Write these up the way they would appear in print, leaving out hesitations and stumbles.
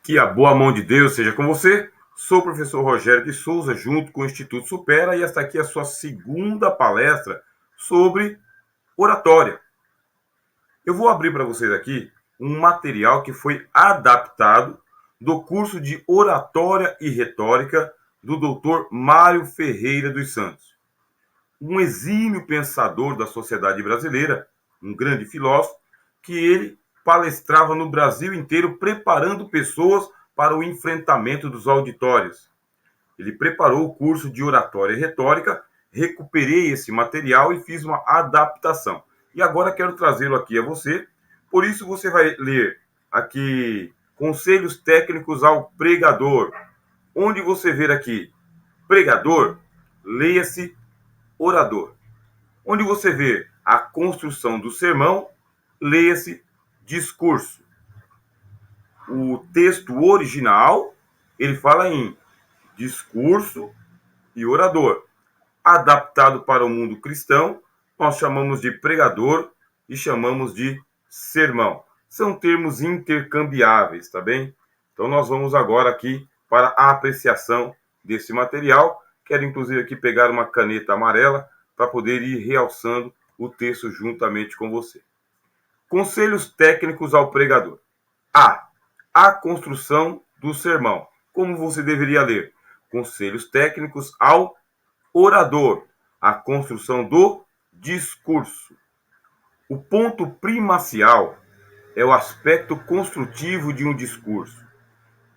Que a boa mão de Deus seja com você. Sou o professor Rogério de Souza, junto com o Instituto Supera, e esta aqui é a sua segunda palestra sobre oratória. Eu vou abrir para vocês aqui um material que foi adaptado do curso de Oratória e Retórica do Dr. Mário Ferreira dos Santos, um exímio pensador da sociedade brasileira, um grande filósofo, que ele palestrava no Brasil inteiro, preparando pessoas para o enfrentamento dos auditórios. Ele preparou o curso de oratória e retórica, recuperei esse material e fiz uma adaptação. E agora quero trazê-lo aqui a você. Por isso você vai ler aqui Conselhos Técnicos ao Pregador. Onde você ver aqui pregador, leia-se orador. Onde você vê a construção do sermão, leia-se discurso. O texto original, ele fala em discurso e orador. Adaptado para o mundo cristão, nós chamamos de pregador e chamamos de sermão. São termos intercambiáveis, tá bem? Então nós vamos agora aqui para a apreciação desse material. Quero inclusive aqui pegar uma caneta amarela para poder ir realçando o texto juntamente com você. Conselhos técnicos ao pregador. A construção do sermão. Como você deveria ler? Conselhos técnicos ao orador. A construção do discurso. O ponto primacial é o aspecto construtivo de um discurso.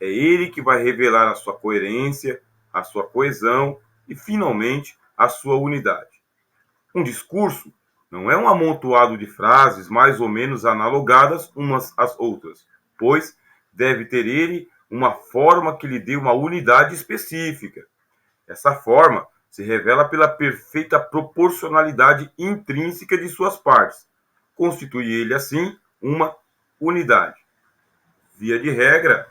É ele que vai revelar a sua coerência, a sua coesão e, finalmente, a sua unidade. Um discurso não é um amontoado de frases mais ou menos analogadas umas às outras, pois deve ter ele uma forma que lhe dê uma unidade específica. Essa forma se revela pela perfeita proporcionalidade intrínseca de suas partes. Constitui ele, assim, uma unidade. Via de regra,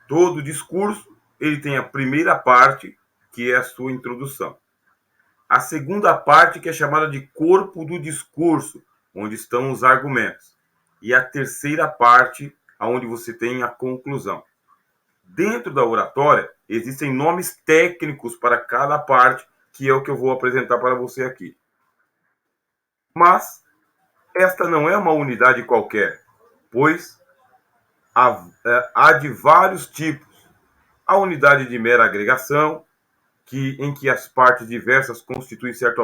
todo discurso ele tem a primeira parte, que é a sua introdução. A segunda parte, que é chamada de corpo do discurso, onde estão os argumentos. E a terceira parte, onde você tem a conclusão. Dentro da oratória, existem nomes técnicos para cada parte, que é o que eu vou apresentar para você aqui. Mas esta não é uma unidade qualquer, pois há de vários tipos. A unidade de mera agregação, em que as partes diversas constituem certo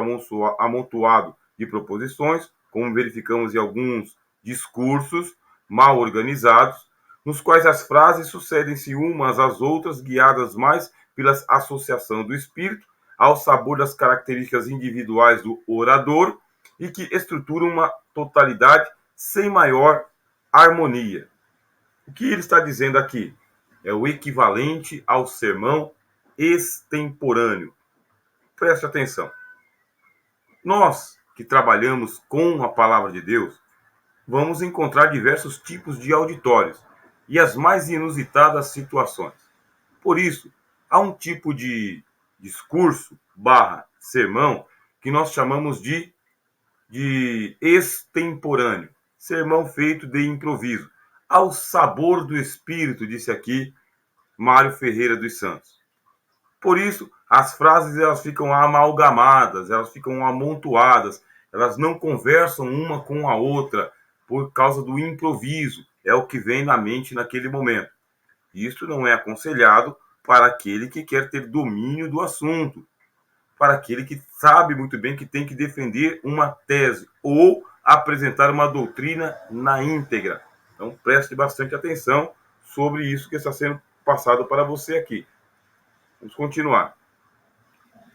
amontoado de proposições, como verificamos em alguns discursos mal organizados, nos quais as frases sucedem-se umas às outras, guiadas mais pela associação do espírito ao sabor das características individuais do orador e que estruturam uma totalidade sem maior harmonia. O que ele está dizendo aqui é o equivalente ao sermão extemporâneo. Preste atenção. Nós que trabalhamos com a palavra de Deus, vamos encontrar diversos tipos de auditórios e as mais inusitadas situações. Por isso, há um tipo de discurso / sermão que nós chamamos de extemporâneo. Sermão feito de improviso. Ao sabor do Espírito, disse aqui Mário Ferreira dos Santos. Por isso, as frases elas ficam amalgamadas, elas ficam amontoadas, elas não conversam uma com a outra por causa do improviso. É o que vem na mente naquele momento. Isto não é aconselhado para aquele que quer ter domínio do assunto, para aquele que sabe muito bem que tem que defender uma tese ou apresentar uma doutrina na íntegra. Então, preste bastante atenção sobre isso que está sendo passado para você aqui. Vamos continuar.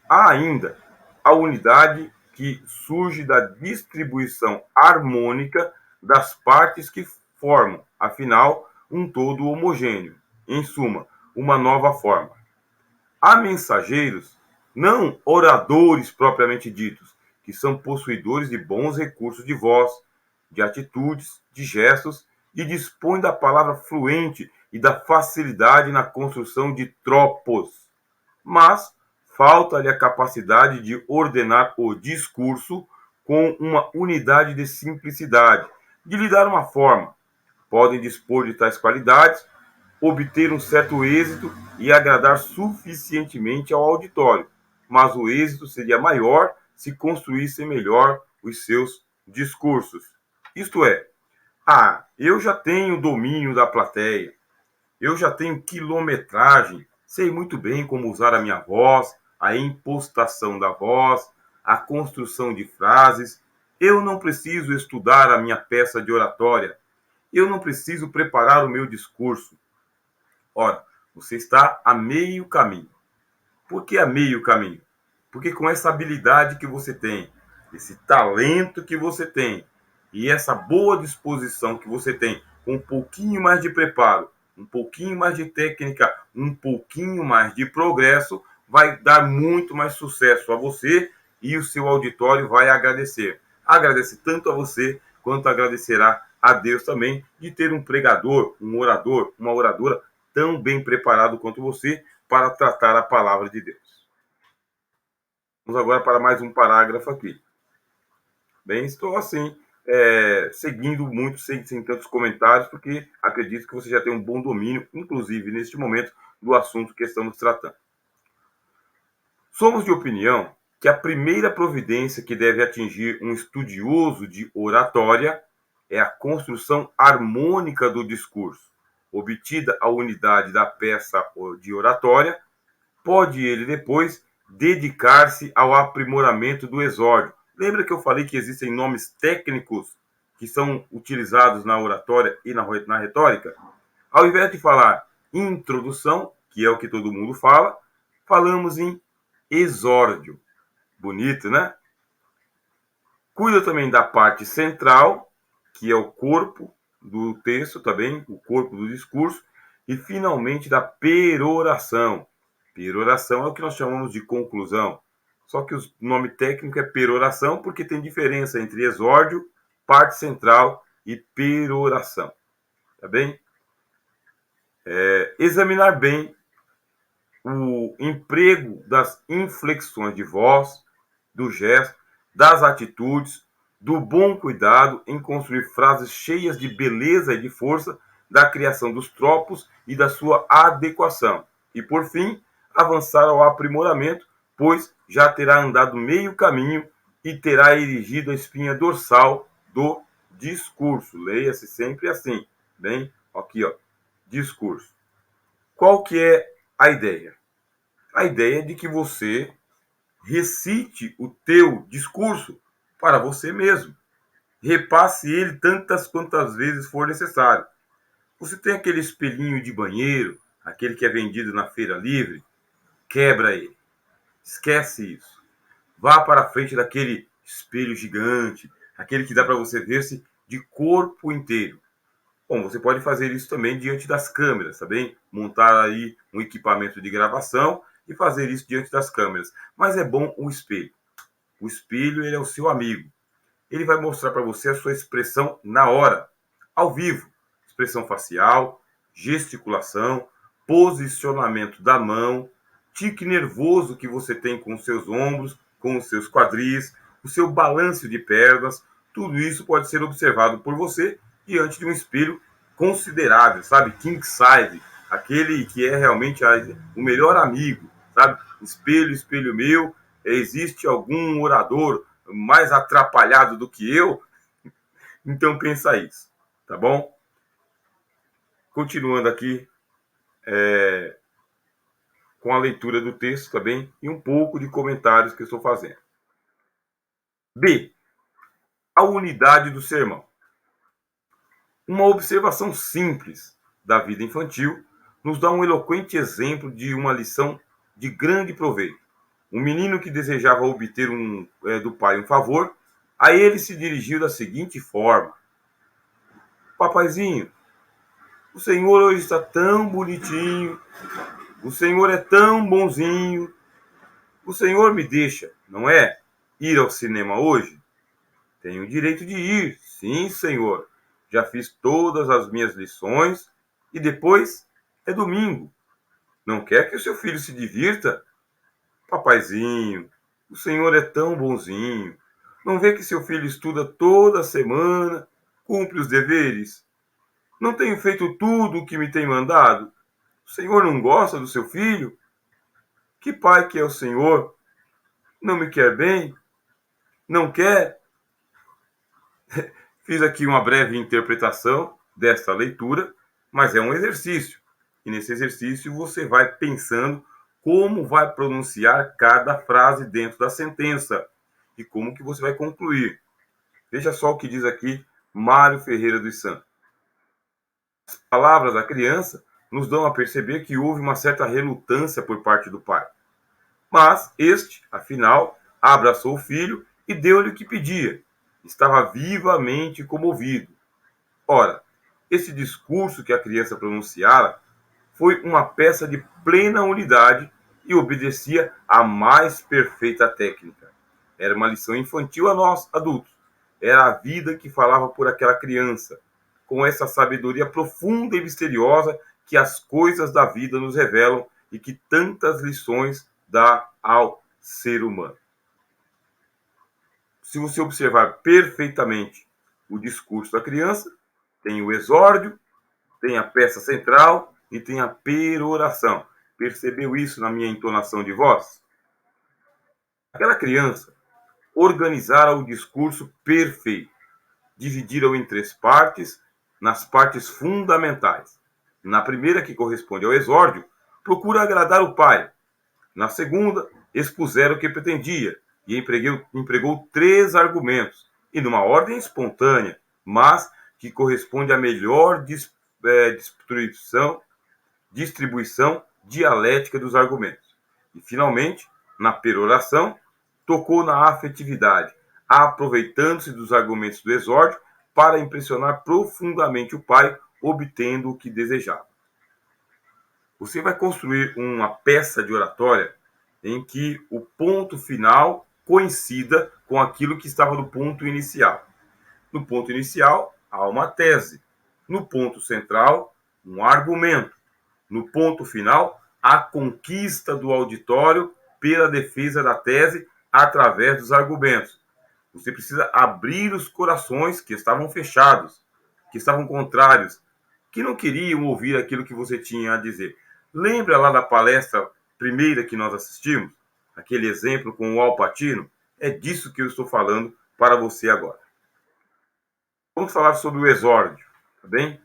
Há ainda a unidade que surge da distribuição harmônica das partes que formam, afinal, um todo homogêneo. Em suma, uma nova forma. Há mensageiros, não oradores propriamente ditos, que são possuidores de bons recursos de voz, de atitudes, de gestos e dispõem da palavra fluente e da facilidade na construção de tropos. Mas falta-lhe a capacidade de ordenar o discurso com uma unidade de simplicidade, de lhe dar uma forma. Podem dispor de tais qualidades obter um certo êxito e agradar suficientemente ao auditório, mas o êxito seria maior se construíssem melhor os seus discursos. Isto é, eu já tenho domínio da plateia, eu já tenho quilometragem, sei muito bem como usar a minha voz, a impostação da voz, a construção de frases. Eu não preciso estudar a minha peça de oratória. Eu não preciso preparar o meu discurso. Ora, você está a meio caminho. Por que a meio caminho? Porque com essa habilidade que você tem, esse talento que você tem e essa boa disposição que você tem, com um pouquinho mais de preparo, um pouquinho mais de técnica, um pouquinho mais de progresso, vai dar muito mais sucesso a você e o seu auditório vai agradecer. Agradece tanto a você quanto agradecerá a Deus também de ter um pregador, um orador, uma oradora tão bem preparado quanto você para tratar a palavra de Deus. Vamos agora para mais um parágrafo aqui. Bem, estou assim, seguindo muito, sem tantos comentários, porque acredito que você já tem um bom domínio, inclusive neste momento, do assunto que estamos tratando. Somos de opinião que a primeira providência que deve atingir um estudioso de oratória é a construção harmônica do discurso. Obtida a unidade da peça de oratória, pode ele depois dedicar-se ao aprimoramento do exórdio. Lembra que eu falei que existem nomes técnicos que são utilizados na oratória e na retórica? Ao invés de falar introdução, que é o que todo mundo fala, falamos em exórdio. Bonito, né? Cuida também da parte central, que é o corpo do texto também, o corpo do discurso, e finalmente da peroração. Peroração é o que nós chamamos de conclusão. Só que o nome técnico é peroração porque tem diferença entre exórdio, parte central e peroração. Tá bem? Examinar bem o emprego das inflexões de voz, do gesto, das atitudes, do bom cuidado em construir frases cheias de beleza e de força, da criação dos tropos e da sua adequação. E, por fim, avançar ao aprimoramento, pois já terá andado meio caminho e terá erigido a espinha dorsal do discurso. Leia-se sempre assim, bem? Aqui, ó, discurso. Qual que é a ideia? A ideia é de que você recite o teu discurso para você mesmo. Repasse ele tantas quantas vezes for necessário. Você tem aquele espelhinho de banheiro, aquele que é vendido na feira livre, quebra ele. Esquece isso. Vá para a frente daquele espelho gigante, aquele que dá para você ver-se de corpo inteiro. Bom, você pode fazer isso também diante das câmeras, tá bem? Montar aí um equipamento de gravação e fazer isso diante das câmeras. Mas é bom o espelho. O espelho, ele é o seu amigo. Ele vai mostrar para você a sua expressão na hora, ao vivo. Expressão facial, gesticulação, posicionamento da mão, tique nervoso que você tem com os seus ombros, com os seus quadris, o seu balanço de pernas. Tudo isso pode ser observado por você diante de um espelho considerável, sabe? King size, aquele que é realmente o melhor amigo, sabe? Espelho, espelho meu, existe algum orador mais atrapalhado do que eu? Então pensa isso, tá bom? Continuando aqui com a leitura do texto também e um pouco de comentários que eu estou fazendo. B. A unidade do sermão. Uma observação simples da vida infantil nos dá um eloquente exemplo de uma lição de grande proveito. Um menino que desejava obter do pai um favor, a ele se dirigiu da seguinte forma: Papaizinho, o senhor hoje está tão bonitinho, o senhor é tão bonzinho, o senhor me deixa, não é, ir ao cinema hoje? Tenho o direito de ir, sim, senhor. Já fiz todas as minhas lições e depois é domingo. Não quer que o seu filho se divirta? Papaizinho, o senhor é tão bonzinho. Não vê que seu filho estuda toda semana, cumpre os deveres? Não tenho feito tudo o que me tem mandado? O Senhor não gosta do seu filho? Que pai que é o Senhor? Não me quer bem? Não quer? Fiz aqui uma breve interpretação desta leitura, mas é um exercício. E nesse exercício você vai pensando como vai pronunciar cada frase dentro da sentença e como que você vai concluir. Veja só o que diz aqui Mário Ferreira dos Santos. As palavras da criança nos dão a perceber que houve uma certa relutância por parte do pai. Mas este, afinal, abraçou o filho e deu-lhe o que pedia. Estava vivamente comovido. Ora, esse discurso que a criança pronunciara foi uma peça de plena unidade e obedecia à mais perfeita técnica. Era uma lição infantil a nós, adultos. Era a vida que falava por aquela criança, com essa sabedoria profunda e misteriosa que as coisas da vida nos revelam e que tantas lições dá ao ser humano. Se você observar perfeitamente o discurso da criança, tem o exórdio, tem a peça central e tem a peroração. Percebeu isso na minha entonação de voz? Aquela criança organizara o discurso perfeito, dividiram em três partes, nas partes fundamentais. Na primeira, que corresponde ao exórdio, procura agradar o pai. Na segunda, expuseram o que pretendia e empregou três argumentos, e numa ordem espontânea, mas que corresponde à melhor distribuição dialética dos argumentos. E, finalmente, na peroração, tocou na afetividade, aproveitando-se dos argumentos do exórdio para impressionar profundamente o pai, obtendo o que desejava. Você vai construir uma peça de oratória em que o ponto final coincida com aquilo que estava no ponto inicial. No ponto inicial, há uma tese. No ponto central, um argumento. No ponto final, a conquista do auditório pela defesa da tese através dos argumentos. Você precisa abrir os corações que estavam fechados, que estavam contrários, que não queriam ouvir aquilo que você tinha a dizer. Lembra lá da palestra primeira que nós assistimos? Aquele exemplo com o Al Pacino? É disso que eu estou falando para você agora. Vamos falar sobre o exórdio, tá bem?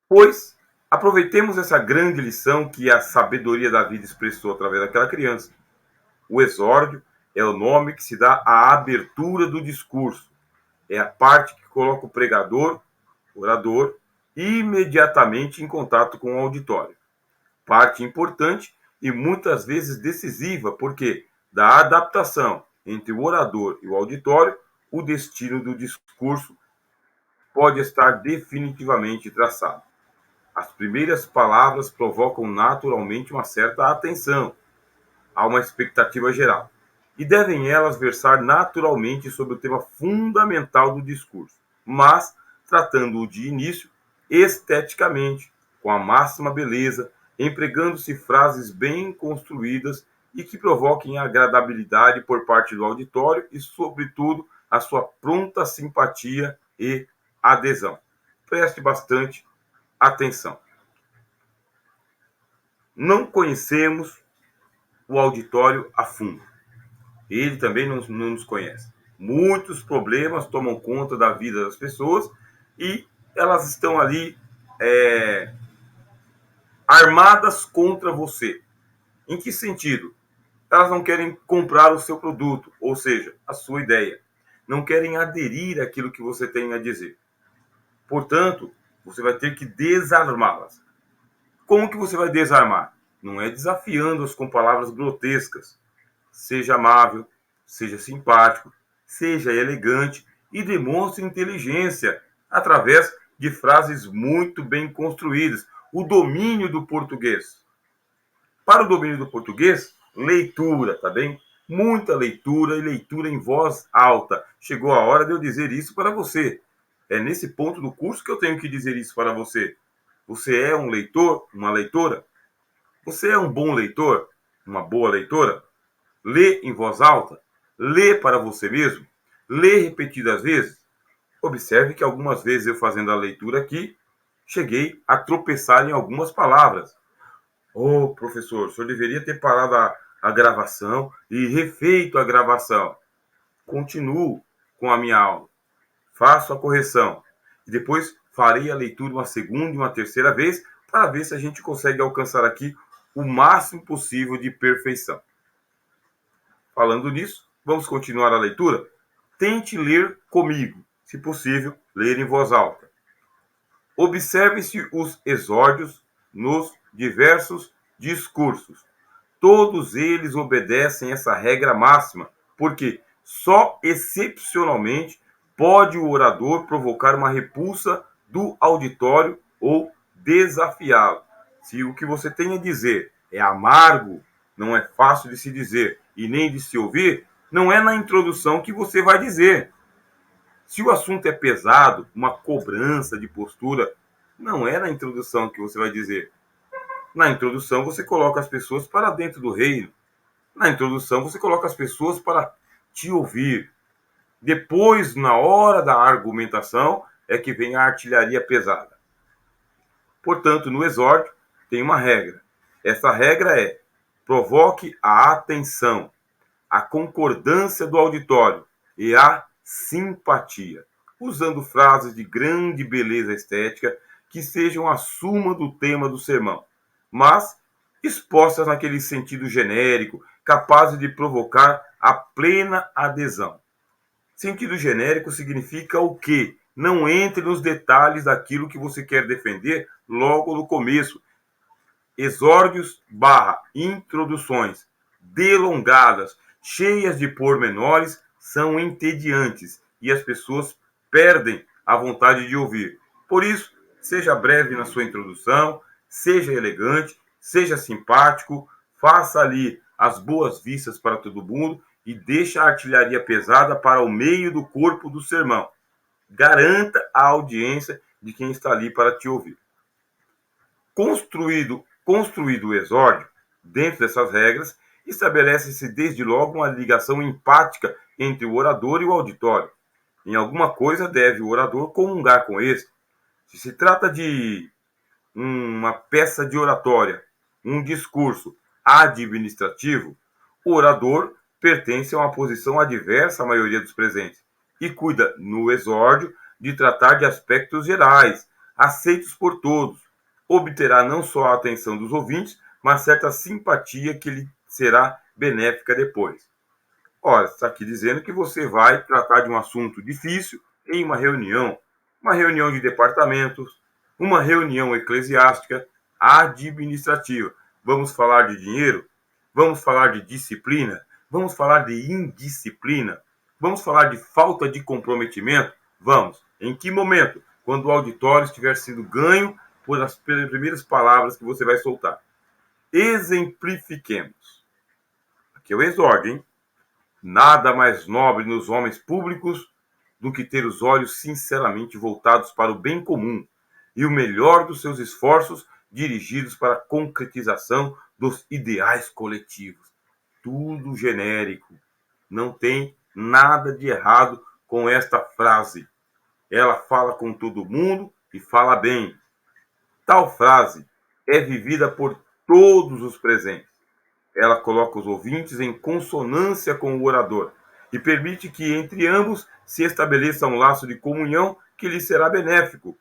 Pois, aproveitemos essa grande lição que a sabedoria da vida expressou através daquela criança. O exórdio é o nome que se dá à abertura do discurso. É a parte que coloca o pregador, orador, imediatamente em contato com o auditório. Parte importante e muitas vezes decisiva, porque da adaptação entre o orador e o auditório, o destino do discurso pode estar definitivamente traçado. As primeiras palavras provocam naturalmente uma certa atenção, há uma expectativa geral, e devem elas versar naturalmente sobre o tema fundamental do discurso, mas tratando-o de início esteticamente, com a máxima beleza, empregando-se frases bem construídas e que provoquem agradabilidade por parte do auditório e, sobretudo, a sua pronta simpatia e adesão. Preste bastante atenção. Não conhecemos o auditório a fundo. Ele também não nos conhece. Muitos problemas tomam conta da vida das pessoas e elas estão ali armadas contra você. Em que sentido? Elas não querem comprar o seu produto, ou seja, a sua ideia. Não querem aderir àquilo que você tem a dizer. Portanto, você vai ter que desarmá-las. Como que você vai desarmar? Não é desafiando-as com palavras grotescas. Seja amável, seja simpático, seja elegante e demonstre inteligência através de frases muito bem construídas. O domínio do português. Para o domínio do português, leitura, tá bem? Muita leitura e leitura em voz alta. Chegou a hora de eu dizer isso para você. É nesse ponto do curso que eu tenho que dizer isso para você. Você é um leitor, uma leitora? Você é um bom leitor, uma boa leitora? Lê em voz alta? Lê para você mesmo? Lê repetidas vezes? Observe que algumas vezes eu fazendo a leitura aqui, cheguei a tropeçar em algumas palavras. Ô, professor, o senhor deveria ter parado a gravação e refeito a gravação. Continuo com a minha aula, faço a correção e depois farei a leitura uma segunda e uma terceira vez para ver se a gente consegue alcançar aqui o máximo possível de perfeição. Falando nisso, vamos continuar a leitura? Tente ler comigo, se possível, ler em voz alta. Observe-se os exórdios nos diversos discursos. Todos eles obedecem essa regra máxima, porque só excepcionalmente pode o orador provocar uma repulsa do auditório ou desafiá-lo. Se o que você tem a dizer é amargo, não é fácil de se dizer e nem de se ouvir, não é na introdução que você vai dizer. Se o assunto é pesado, uma cobrança de postura, não é na introdução que você vai dizer. Na introdução, você coloca as pessoas para dentro do reino. Na introdução, você coloca as pessoas para te ouvir. Depois, na hora da argumentação, é que vem a artilharia pesada. Portanto, no exórdio, tem uma regra. Essa regra é: provoque a atenção, a concordância do auditório e a simpatia, usando frases de grande beleza estética que sejam a suma do tema do sermão, mas expostas naquele sentido genérico, capazes de provocar a plena adesão. Sentido genérico significa o quê? Não entre nos detalhes daquilo que você quer defender logo no começo. Exórdios barra introduções delongadas, cheias de pormenores, são entediantes e as pessoas perdem a vontade de ouvir. Por isso, seja breve na sua introdução, seja elegante, seja simpático, faça ali as boas-vistas para todo mundo e deixe a artilharia pesada para o meio do corpo do sermão. Garanta a audiência de quem está ali para te ouvir. Construído o exórdio, dentro dessas regras, estabelece-se desde logo uma ligação empática entre o orador e o auditório. Em alguma coisa deve o orador comungar com este. Se se trata de uma peça de oratória, um discurso administrativo, o orador pertence a uma posição adversa à maioria dos presentes e cuida, no exórdio, de tratar de aspectos gerais, aceitos por todos. Obterá não só a atenção dos ouvintes, mas certa simpatia que lhe será benéfica depois. Ora, está aqui dizendo que você vai tratar de um assunto difícil em uma reunião de departamentos, uma reunião eclesiástica, administrativa. Vamos falar de dinheiro? Vamos falar de disciplina? Vamos falar de indisciplina? Vamos falar de falta de comprometimento? Vamos. Em que momento? Quando o auditório estiver sendo ganho pelas primeiras palavras que você vai soltar. Exemplifiquemos. Aqui é o exórdio, hein? Nada mais nobre nos homens públicos do que ter os olhos sinceramente voltados para o bem comum e o melhor dos seus esforços dirigidos para a concretização dos ideais coletivos. Tudo genérico. Não tem nada de errado com esta frase. Ela fala com todo mundo e fala bem. Tal frase é vivida por todos os presentes. Ela coloca os ouvintes em consonância com o orador e permite que entre ambos se estabeleça um laço de comunhão que lhe será benéfico.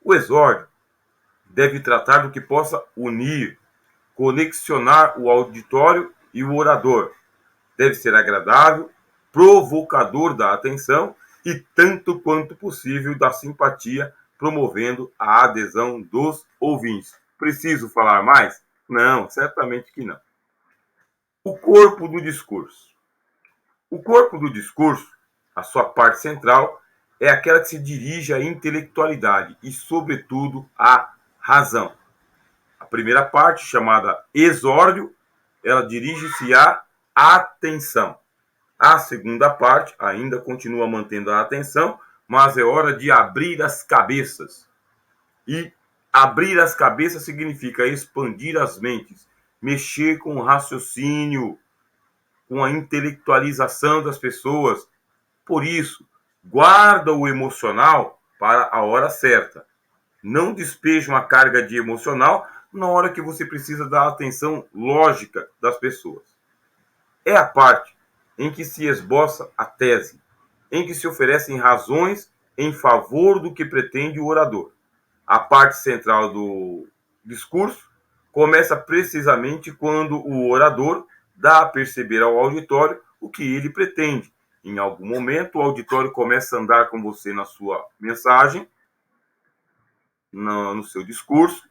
O exórdio deve tratar do que possa unir, conexionar o auditório e o orador. Deve ser agradável, provocador da atenção e, tanto quanto possível, da simpatia, promovendo a adesão dos ouvintes. Preciso falar mais? Não, certamente que não. O corpo do discurso. O corpo do discurso, a sua parte central, é aquela que se dirige à intelectualidade e, sobretudo, à razão. A primeira parte, chamada exórdio, ela dirige-se à atenção. A segunda parte ainda continua mantendo a atenção, mas é hora de abrir as cabeças. E abrir as cabeças significa expandir as mentes, mexer com o raciocínio, com a intelectualização das pessoas. Por isso, guarda o emocional para a hora certa. Não despeje uma carga de emocional na hora que você precisa da atenção lógica das pessoas. É a parte em que se esboça a tese, em que se oferecem razões em favor do que pretende o orador. A parte central do discurso começa precisamente quando o orador dá a perceber ao auditório o que ele pretende. Em algum momento, o auditório começa a andar com você na sua mensagem, no seu discurso,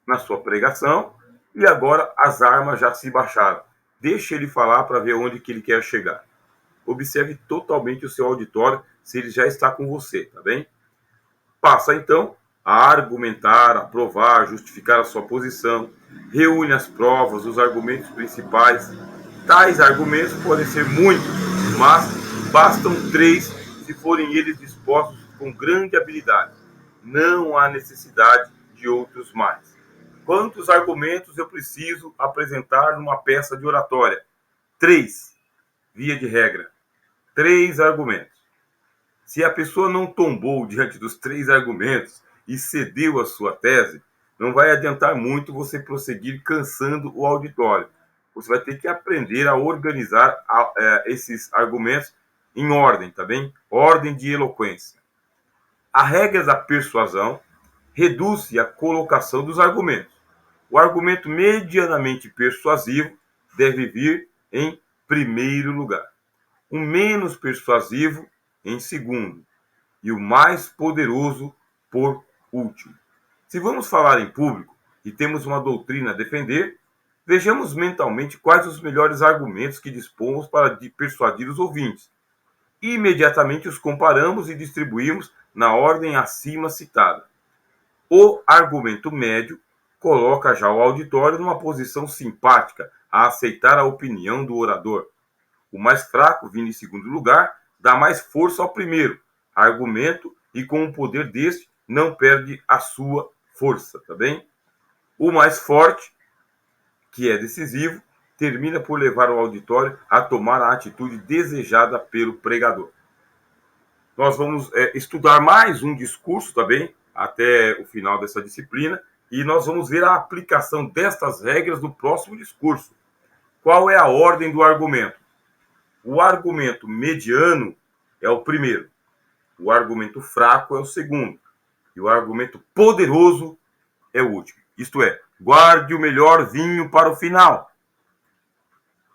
na sua pregação, e agora as armas já se baixaram. Deixe ele falar para ver onde que ele quer chegar. Observe totalmente o seu auditório se ele já está com você, tá bem? Passa então a argumentar, a provar, justificar a sua posição, reúne as provas, os argumentos principais. Tais argumentos podem ser muitos, mas bastam 3 se forem eles dispostos com grande habilidade. Não há necessidade de outros mais. Quantos argumentos eu preciso apresentar numa peça de oratória? 3, via de regra. 3 argumentos. Se a pessoa não tombou diante dos 3 argumentos e cedeu a sua tese, não vai adiantar muito você prosseguir cansando o auditório. Você vai ter que aprender a organizar esses argumentos em ordem, tá bem? Ordem de eloquência. A regra da persuasão reduz-se à colocação dos argumentos. O argumento medianamente persuasivo deve vir em primeiro lugar. O menos persuasivo em segundo e o mais poderoso por último. Se vamos falar em público e temos uma doutrina a defender, vejamos mentalmente quais os melhores argumentos que dispomos para persuadir os ouvintes. Imediatamente os comparamos e distribuímos na ordem acima citada. O argumento médio coloca já o auditório numa posição simpática a aceitar a opinião do orador. O mais fraco, vindo em segundo lugar, dá mais força ao primeiro argumento e com o poder deste não perde a sua força, tá bem? O mais forte, que é decisivo, termina por levar o auditório a tomar a atitude desejada pelo pregador. Nós vamos estudar mais um discurso, tá bem? Até o final dessa disciplina, e nós vamos ver a aplicação destas regras no próximo discurso. Qual é a ordem do argumento? O argumento mediano é o primeiro, o argumento fraco é o segundo, e o argumento poderoso é o último. Isto é, guarde o melhor vinho para o final.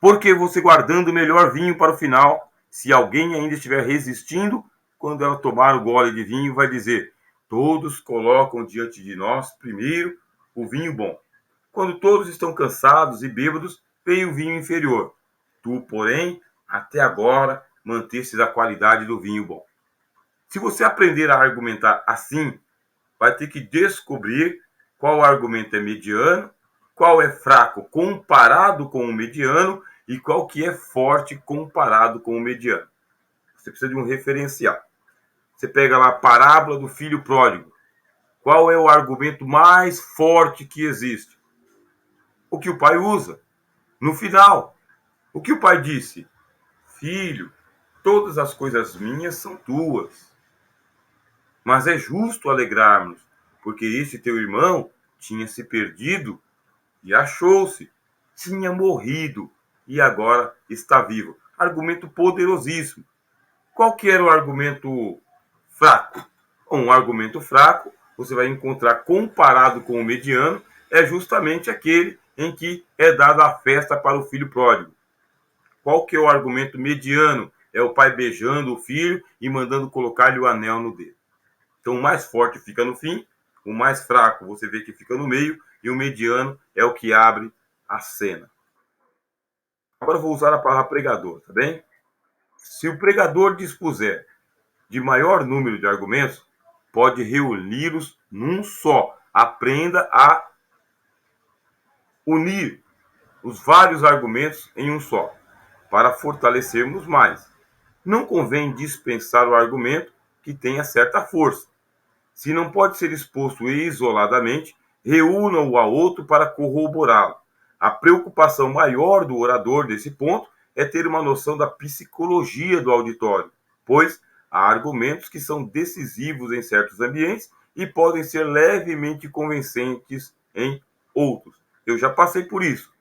Por que você guardando o melhor vinho para o final, se alguém ainda estiver resistindo, quando ela tomar o gole de vinho, vai dizer: todos colocam diante de nós primeiro o vinho bom. Quando todos estão cansados e bêbados, vem o vinho inferior. Tu, porém, até agora mantestes a qualidade do vinho bom. Se você aprender a argumentar assim, vai ter que descobrir qual argumento é mediano, qual é fraco comparado com o mediano e qual que é forte comparado com o mediano. Você precisa de um referencial. Você pega lá a parábola do filho pródigo. Qual é o argumento mais forte que existe? O que o pai usa. No final, o que o pai disse? Filho, todas as coisas minhas são tuas. Mas é justo alegrarmos, porque este teu irmão tinha se perdido e achou-se, tinha morrido e agora está vivo. Argumento poderosíssimo. Qual que era o argumento fraco? Um argumento fraco, você vai encontrar comparado com o mediano, é justamente aquele em que é dada a festa para o filho pródigo. Qual que é o argumento mediano? É o pai beijando o filho e mandando colocar-lhe o anel no dedo. Então, o mais forte fica no fim, o mais fraco você vê que fica no meio, e o mediano é o que abre a cena. Agora eu vou usar a palavra pregador, tá bem? Se o pregador dispuser de maior número de argumentos, pode reuni-los num só. Aprenda a unir os vários argumentos em um só, para fortalecermos mais. Não convém dispensar o argumento que tenha certa força. Se não pode ser exposto isoladamente, reúna-o a outro para corroborá-lo. A preocupação maior do orador nesse ponto é ter uma noção da psicologia do auditório, pois há argumentos que são decisivos em certos ambientes e podem ser levemente convincentes em outros. Eu já passei por isso.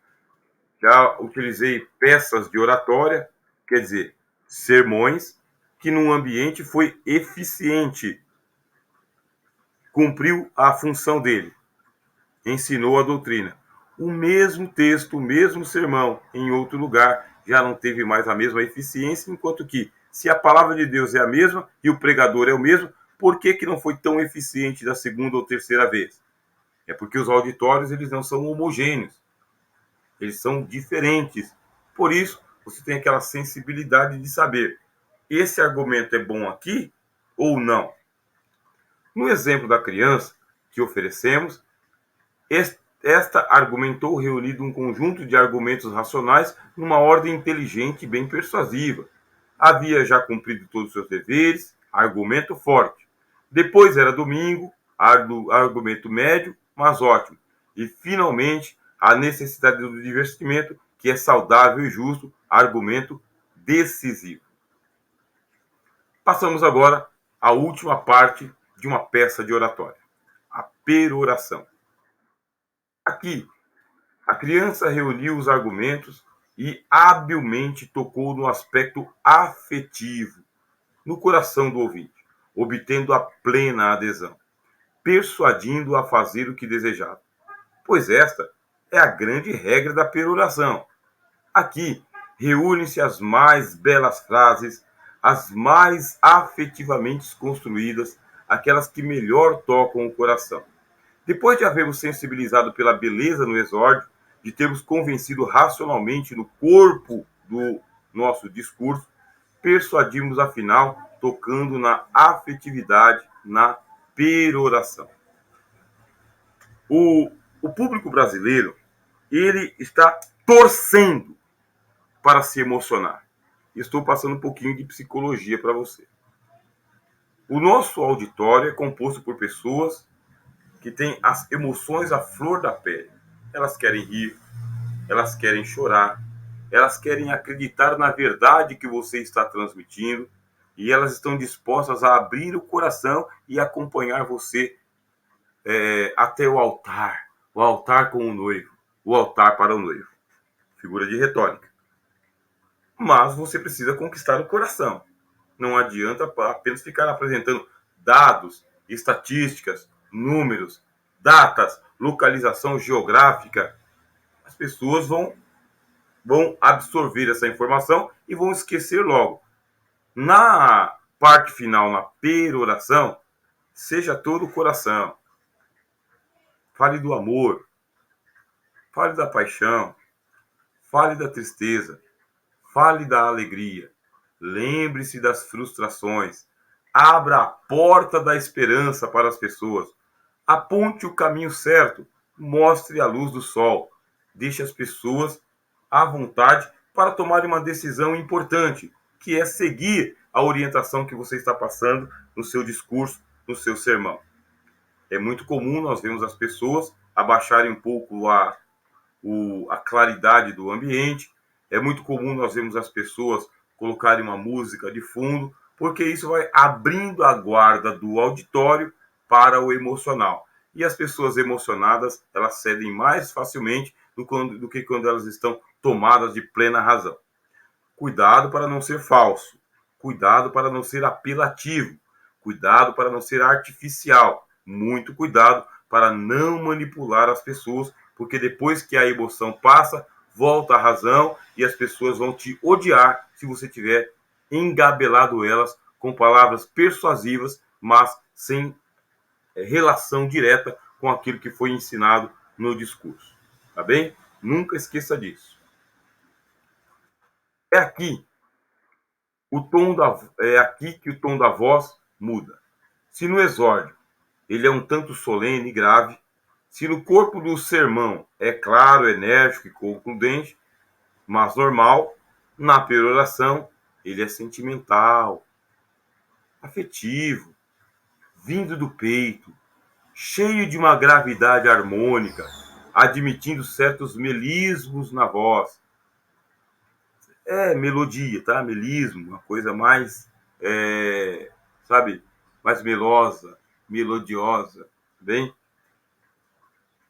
Já utilizei peças de oratória, quer dizer, sermões, que num ambiente foi eficiente, cumpriu a função dele, ensinou a doutrina. O mesmo texto, o mesmo sermão, em outro lugar, já não teve mais a mesma eficiência, enquanto que, se a palavra de Deus é a mesma e o pregador é o mesmo, por que, que não foi tão eficiente da segunda ou terceira vez? É porque os auditórios eles não são homogêneos, eles são diferentes. Por isso, você tem aquela sensibilidade de saber, esse argumento é bom aqui ou não? No exemplo da criança que oferecemos, esta argumentou reunido um conjunto de argumentos racionais numa ordem inteligente e bem persuasiva. Havia já cumprido todos os seus deveres, argumento forte. Depois era domingo, argumento médio, mas ótimo. E, finalmente, a necessidade do divertimento, que é saudável e justo, argumento decisivo. Passamos agora à última parte de uma peça de oratória, a peroração. Aqui, a criança reuniu os argumentos e habilmente tocou no aspecto afetivo, no coração do ouvinte, obtendo a plena adesão, persuadindo-o a fazer o que desejava. Pois esta é a grande regra da peroração. Aqui reúnem-se as mais belas frases, as mais afetivamente construídas, aquelas que melhor tocam o coração. Depois de havermos sensibilizado pela beleza no exórdio, de termos convencido racionalmente no corpo do nosso discurso, persuadimos afinal tocando na afetividade, na peroração. O público brasileiro, ele está torcendo para se emocionar. Estou passando um pouquinho de psicologia para você. O nosso auditório é composto por pessoas que têm as emoções à flor da pele. Elas querem rir, elas querem chorar, elas querem acreditar na verdade que você está transmitindo e elas estão dispostas a abrir o coração e acompanhar você até o altar com o noivo, o altar para o noivo. Figura de retórica. Mas você precisa conquistar o coração. Não adianta apenas ficar apresentando dados, estatísticas, números, datas, localização geográfica. As pessoas vão absorver essa informação e vão esquecer logo. Na parte final, na peroração, seja todo o coração. Fale do amor, fale da paixão, fale da tristeza, fale da alegria. Lembre-se das frustrações. Abra a porta da esperança para as pessoas. Aponte o caminho certo. Mostre a luz do sol. Deixe as pessoas à vontade para tomar uma decisão importante, que é seguir a orientação que você está passando no seu discurso, no seu sermão. É muito comum nós vemos as pessoas abaixarem um pouco a claridade do ambiente. É muito comum nós vemos as pessoas colocarem uma música de fundo, porque isso vai abrindo a guarda do auditório para o emocional. E as pessoas emocionadas, elas cedem mais facilmente do que quando elas estão tomadas de plena razão. Cuidado para não ser falso. Cuidado para não ser apelativo. Cuidado para não ser artificial. Muito cuidado para não manipular as pessoas, porque depois que a emoção passa, volta a razão e as pessoas vão te odiar se você tiver engabelado elas com palavras persuasivas, mas sem relação direta com aquilo que foi ensinado no discurso. Tá bem? Nunca esqueça disso. É aqui é aqui que o tom da voz muda. Se no exórdio ele é um tanto solene e grave, se no corpo do sermão é claro, enérgico e concludente, mas normal, na peroração ele é sentimental, afetivo, vindo do peito, cheio de uma gravidade harmônica, admitindo certos melismos na voz. É melodia, tá? Melismo, uma coisa mais, sabe, mais melosa, melodiosa, bem,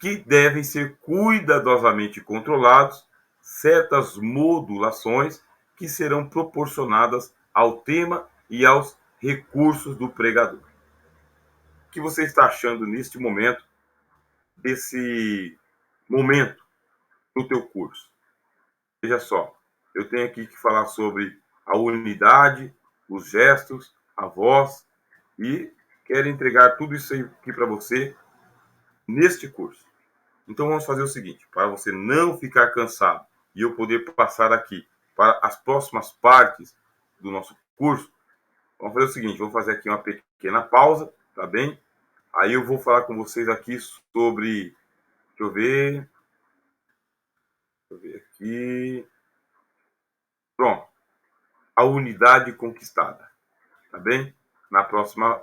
que devem ser cuidadosamente controlados certas modulações que serão proporcionadas ao tema e aos recursos do pregador. O que você está achando neste momento, desse momento do teu curso? Veja só, eu tenho aqui que falar sobre a unidade, os gestos, a voz e quero entregar tudo isso aqui para você neste curso. Então vamos fazer o seguinte, para você não ficar cansado e eu poder passar aqui para as próximas partes do nosso curso, vamos fazer o seguinte, vou fazer aqui uma pequena pausa, tá bem? Aí eu vou falar com vocês aqui sobre, deixa eu ver aqui, pronto, a unidade conquistada, tá bem? Na próxima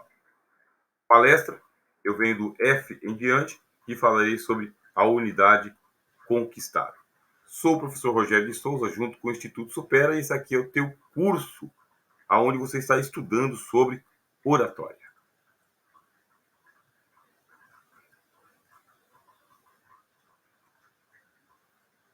palestra, eu venho do F em diante e falarei sobre a unidade conquistada. Sou o professor Rogério de Souza, junto com o Instituto Supera, e esse aqui é o teu curso, onde você está estudando sobre oratória.